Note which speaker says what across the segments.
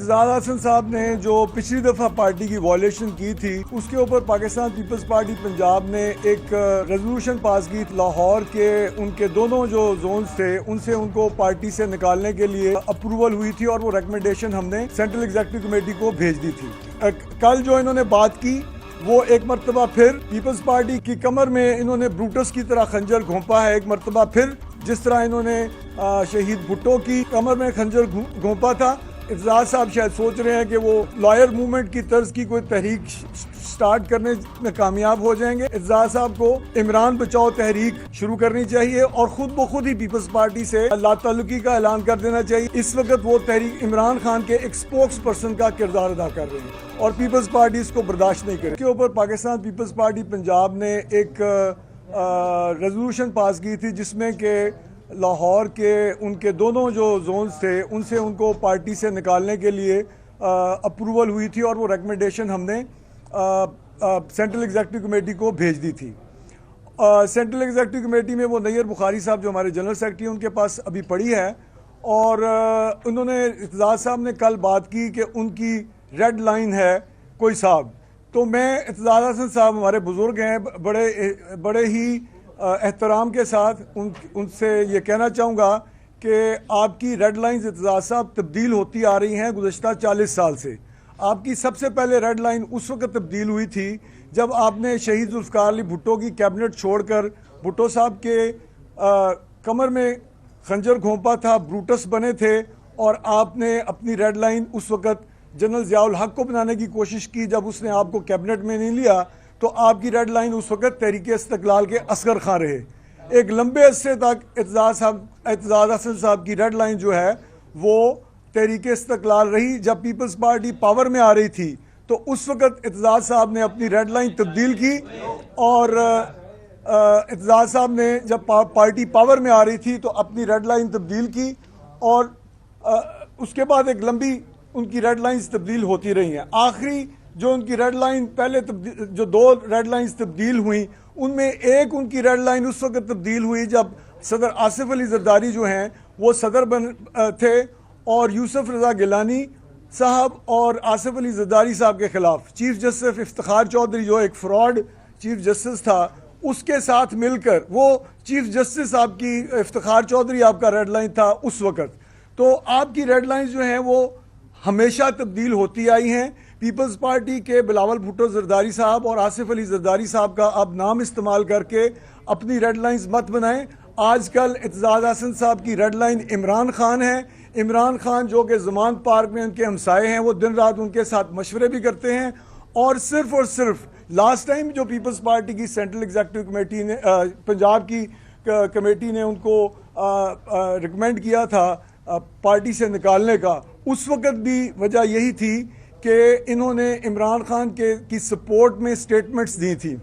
Speaker 1: اعتزاز حسن صاحب نے جو پچھلی دفعہ پارٹی کی وائلیشن کی تھی اس کے اوپر پاکستان پیپلز پارٹی پنجاب نے ایک ریزولوشن پاس کی لاہور کے ان کے دونوں جو زونز تھے ان سے ان کو پارٹی سے نکالنے کے لیے اپروول ہوئی تھی اور وہ ریکمنڈیشن ہم نے سینٹرل ایگزیکٹو کمیٹی کو بھیج دی تھی۔ کل جو انہوں نے بات کی وہ ایک مرتبہ پھر پیپلز پارٹی کی کمر میں انہوں نے بروٹس کی طرح خنجر گھونپا ہے، ایک مرتبہ پھر جس طرح انہوں نے شہید بھٹو کی کمر میں خنجر گھونپا تھا۔ اعتزاز صاحب شاید سوچ رہے ہیں کہ وہ لائر موومنٹ کی طرز کی کوئی تحریک سٹارٹ کرنے میں کامیاب ہو جائیں گے۔ اعتزاز صاحب کو عمران بچاؤ تحریک شروع کرنی چاہیے اور خود بخود ہی پیپلز پارٹی سے لا تعلقی کا اعلان کر دینا چاہیے۔ اس وقت وہ تحریک عمران خان کے ایک سپوکس پرسن کا کردار ادا کر رہے ہیں اور پیپلز پارٹی اس کو برداشت نہیں کرے۔ اس کے اوپر پاکستان پیپلز پارٹی پنجاب نے ایک ریزولوشن پاس کی تھی جس میں کہ لاہور کے ان کے دونوں جو زونز تھے ان سے ان کو پارٹی سے نکالنے کے لیے اپروول ہوئی تھی اور وہ ریکمنڈیشن ہم نے سینٹرل ایگزیکٹو کمیٹی کو بھیج دی تھی۔ سینٹرل ایگزیکٹو کمیٹی میں وہ نیر بخاری صاحب جو ہمارے جنرل سیکرٹری ان کے پاس ابھی پڑھی ہے اور انہوں نے اعتزاز صاحب نے کل بات کی کہ ان کی ریڈ لائن ہے کوئی صاحب، تو میں اعتزاز حسن صاحب ہمارے بزرگ ہیں، بڑے ہی احترام کے ساتھ ان سے یہ کہنا چاہوں گا کہ آپ کی ریڈ لائنز اعتزاز صاحب تبدیل ہوتی آ رہی ہیں گزشتہ 40 سال سے۔ آپ کی سب سے پہلے ریڈ لائن اس وقت تبدیل ہوئی تھی جب آپ نے شہید ذوالفقار علی بھٹو کی کیبنٹ چھوڑ کر بھٹو صاحب کے کمر میں خنجر گھونپا تھا، بروٹس بنے تھے اور آپ نے اپنی ریڈ لائن اس وقت جنرل ضیاء الحق کو بنانے کی کوشش کی۔ جب اس نے آپ کو کیبنٹ میں نہیں لیا تو آپ کی ریڈ لائن اس وقت تحریک استقلال کے اصغر خان رہے۔ ایک لمبے عرصے تک اعتزاز حسن صاحب کی ریڈ لائن جو ہے وہ تحریک استقلال رہی۔ جب پیپلز پارٹی پاور میں آ رہی تھی تو اس وقت اعتزاز صاحب نے اپنی ریڈ لائن تبدیل کی اور اعتزاز صاحب نے جب پارٹی پاور میں آ رہی تھی تو اپنی ریڈ لائن تبدیل کی اور اس کے بعد ایک لمبی ان کی ریڈ لائنز تبدیل ہوتی رہی ہیں۔ آخری جو ان کی ریڈ لائن پہلے جو 2 ریڈ لائنز تبدیل ہوئیں ان میں ایک ان کی ریڈ لائن اس وقت تبدیل ہوئی جب صدر آصف علی زرداری جو ہیں وہ صدر تھے اور یوسف رضا گیلانی صاحب اور آصف علی زرداری صاحب کے خلاف چیف جسٹس افتخار چودھری جو ایک فراڈ چیف جسٹس تھا اس کے ساتھ مل کر وہ چیف جسٹس صاحب کی افتخار چودھری آپ کا ریڈ لائن تھا اس وقت۔ تو آپ کی ریڈ لائنز جو ہیں وہ ہمیشہ تبدیل ہوتی آئی ہیں۔ پیپلز پارٹی کے بلاول بھٹو زرداری صاحب اور آصف علی زرداری صاحب کا آپ نام استعمال کر کے اپنی ریڈ لائنز مت بنائیں۔ آج کل اعتزاز حسن صاحب کی ریڈ لائن عمران خان ہے۔ عمران خان جو کہ زمان پارک میں ان کے ہمسائے ہیں، وہ دن رات ان کے ساتھ مشورے بھی کرتے ہیں اور صرف لاسٹ ٹائم جو پیپلز پارٹی کی سینٹرل ایگزیکٹو کمیٹی نے پنجاب کی کمیٹی نے ان کو ریکمینڈ کیا تھا پارٹی سے نکالنے کا، اس وقت بھی وجہ یہی تھی کہ انہوں نے عمران خان کی سپورٹ میں سٹیٹمنٹس دی تھی۔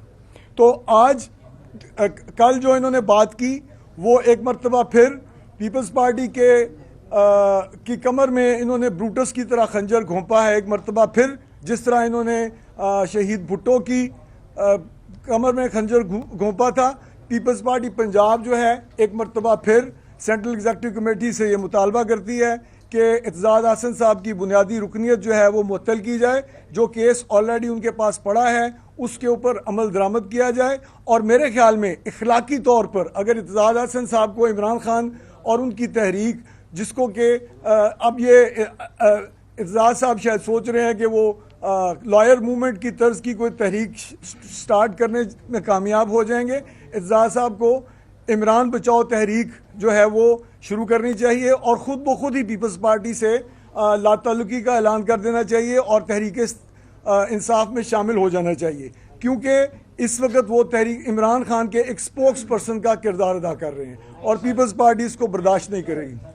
Speaker 1: تو آج کل جو انہوں نے بات کی وہ ایک مرتبہ پھر پیپلز پارٹی کی کمر میں انہوں نے بروٹس کی طرح خنجر گھونپا ہے، ایک مرتبہ پھر جس طرح انہوں نے شہید بھٹو کی کمر میں خنجر گھونپا تھا۔ پیپلز پارٹی پنجاب جو ہے ایک مرتبہ پھر سینٹرل ایگزیکٹو کمیٹی سے یہ مطالبہ کرتی ہے کہ اعتزاز حسن صاحب کی بنیادی رکنیت جو ہے وہ معطل کی جائے، جو کیس آلریڈی ان کے پاس پڑا ہے اس کے اوپر عمل درآمد کیا جائے اور میرے خیال میں اخلاقی طور پر اگر اعتزاز حسن صاحب کو عمران خان اور ان کی تحریک جس کو کہ اب یہ اعتزاز صاحب شاید سوچ رہے ہیں کہ وہ لائر موومنٹ کی طرز کی کوئی تحریک سٹارٹ کرنے میں کامیاب ہو جائیں گے، اعتزاز صاحب کو عمران بچاؤ تحریک جو ہے وہ شروع کرنی چاہیے اور خود بخود ہی پیپلز پارٹی سے لا تعلقی کا اعلان کر دینا چاہیے اور تحریک انصاف میں شامل ہو جانا چاہیے، کیونکہ اس وقت وہ تحریک عمران خان کے ایک سپوکس پرسن کا کردار ادا کر رہے ہیں اور پیپلز پارٹی اس کو برداشت نہیں کرے گی۔